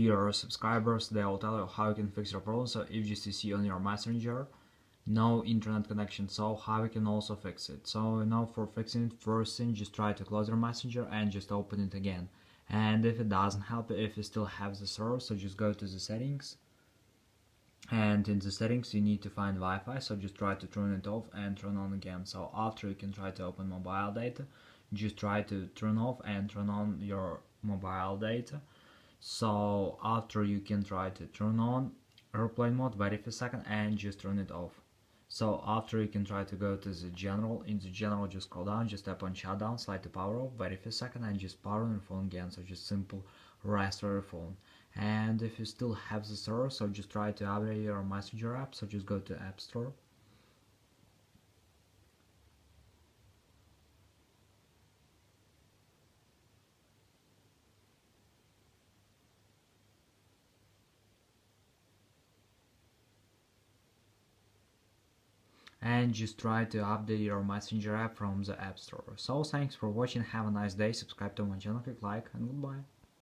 your subscribers, they'll tell you how you can fix your problem. So if just you see on your messenger no internet connection, so how you can also fix it. So for fixing it, first thing, just try to close your messenger and just open it again. And if it doesn't help, if you still have the server, so just go to the settings, and in the settings you need to find Wi-Fi, so just try to turn it off and turn on again. So after, you can try to open mobile data, just try to turn off and turn on your mobile data. So after, you can try to turn on airplane mode, wait for a second and just turn it off. So after, you can try to go to the general. In the general, just scroll down, just tap on shutdown, slide to power off, wait for a second and just power on your phone again. So just simple restore your phone. And if you still have the server, so just try to update your messenger app, so just go to App Store. And just try to update your messenger app from the App Store. So thanks for watching, have a nice day, subscribe to my channel, click like, and goodbye.